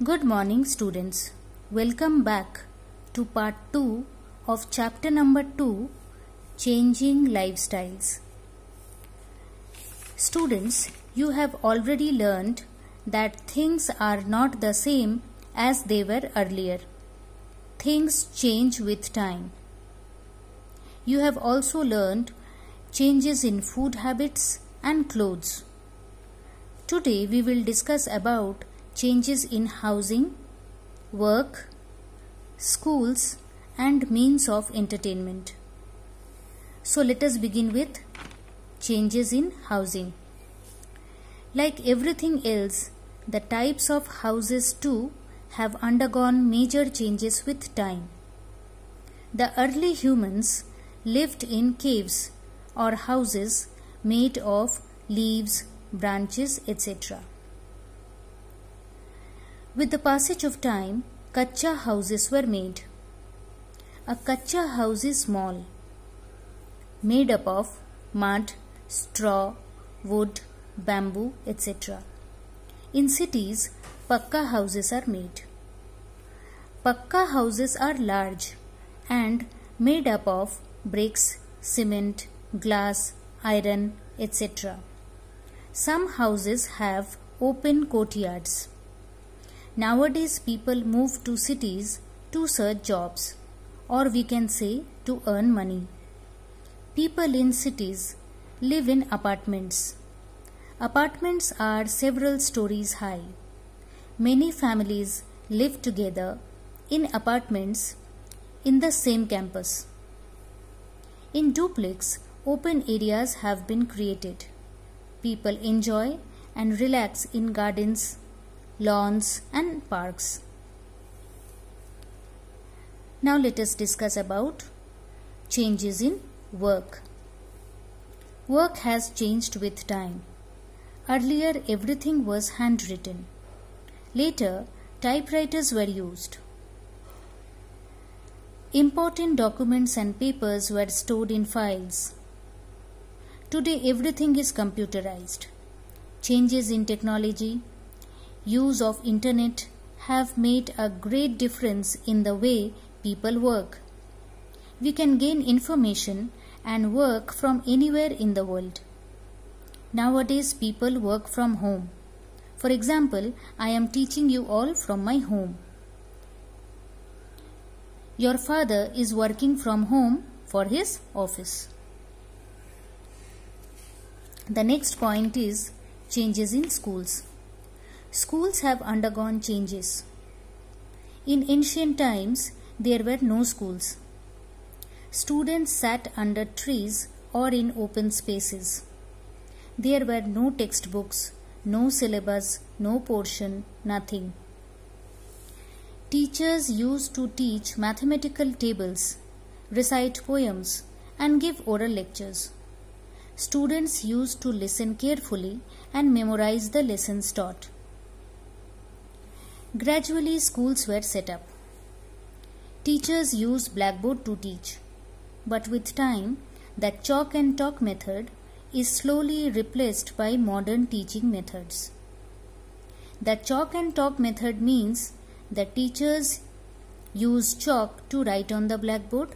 Good morning students. Welcome back to part 2 of chapter number 2, Changing Lifestyles. Students, you have already learned that things are not the same as they were earlier. Things change with time. You have also learned changes in food habits and clothes. Today we will discuss about changes in housing, work, schools and means of entertainment. So let us begin with changes in housing. Like everything else, the types of houses too have undergone major changes with time. The early humans lived in caves or houses made of leaves, branches, etc. With the passage of time, kacha houses were made. A kacha house is small, made up of mud, straw, wood, bamboo, etc. In cities, pakka houses are made. Pakka houses are large and made up of bricks, cement, glass, iron, etc. Some houses have open courtyards. Nowadays people move to cities to search jobs, or we can say to earn money. People in cities live in apartments. Apartments are several stories high. Many families live together in apartments in the same campus. In duplex, open areas have been created. People enjoy and relax in gardens, lawns and parks. Now let us discuss about changes in work. Work has changed with time. Earlier everything was handwritten. Later typewriters were used. Important documents and papers were stored in files. Today everything is computerized. Changes in technology, use of internet have made a great difference in the way people work. We can gain information and work from anywhere in the world. Nowadays people work from home. For example, I am teaching you all from my home. Your father is working from home for his office. The next point is changes in schools. Schools have undergone changes. In ancient times, there were no schools. Students sat under trees or in open spaces. There were no textbooks, no syllabus, no portion, nothing. Teachers used to teach mathematical tables, recite poems, and give oral lectures. Students used to listen carefully and memorize the lessons taught. Gradually, schools were set up. Teachers used blackboard to teach, but with time, the chalk and talk method is slowly replaced by modern teaching methods. The chalk and talk method means the teachers use chalk to write on the blackboard,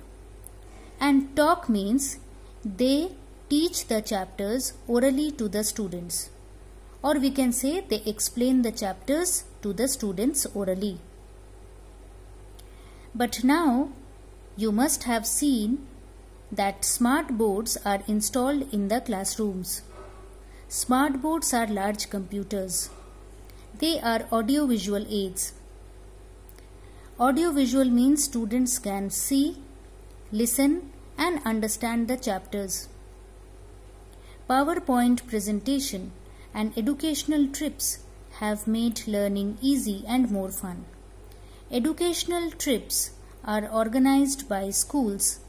and talk means they teach the chapters orally to the students, or we can say they explain the chapters to the students orally. But now you must have seen that smart boards are installed in the classrooms. Smart boards are large computers. They are audio-visual aids. Audio-visual means students can see, listen and understand the chapters. PowerPoint presentation and educational trips have made learning easy and more fun. Educational trips are organized by schools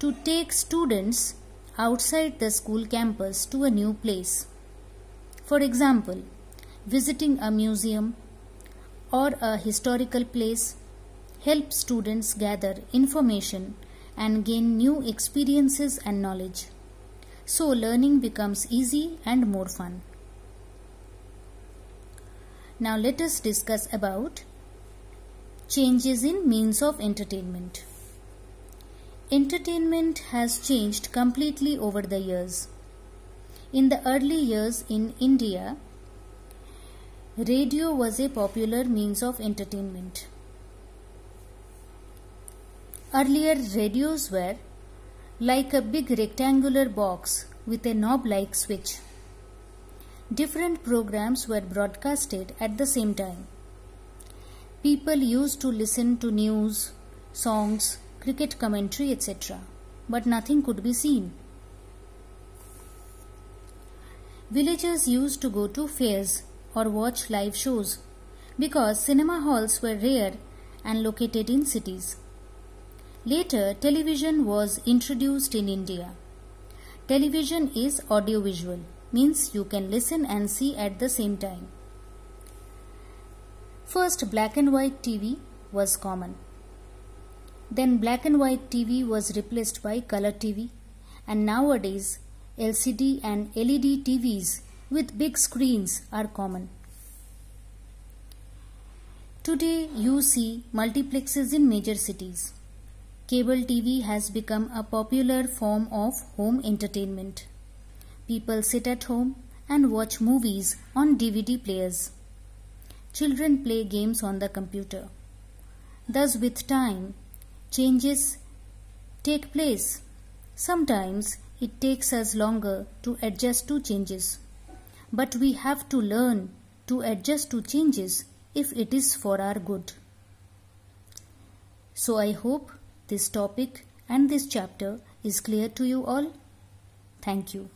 to take students outside the school campus to a new place. For example, visiting a museum or a historical place helps students gather information and gain new experiences and knowledge. So learning becomes easy and more fun. Now let us discuss about Changes in means of entertainment. Entertainment has changed completely over the years. In the early years in India, radio was a popular means of entertainment. Earlier radios were like a big rectangular box with a knob-like switch. Different programs were broadcasted at the same time. People used to listen to news, songs, cricket commentary, etc. But nothing could be seen. Villagers used to go to fairs or watch live shows because cinema halls were rare and located in cities. Later, television was introduced in India. Television is audiovisual, means you can listen and see at the same time. First, black and white TV was common. Then black and white TV was replaced by color TV, and nowadays LCD and LED TVs with big screens are common. Today you see multiplexes in major cities. Cable TV has become a popular form of home entertainment. People sit at home and watch movies on DVD players. Children play games on the computer. Thus, with time, changes take place. Sometimes it takes us longer to adjust to changes. But we have to learn to adjust to changes if it is for our good. So I hope this topic and this chapter is clear to you all. Thank you.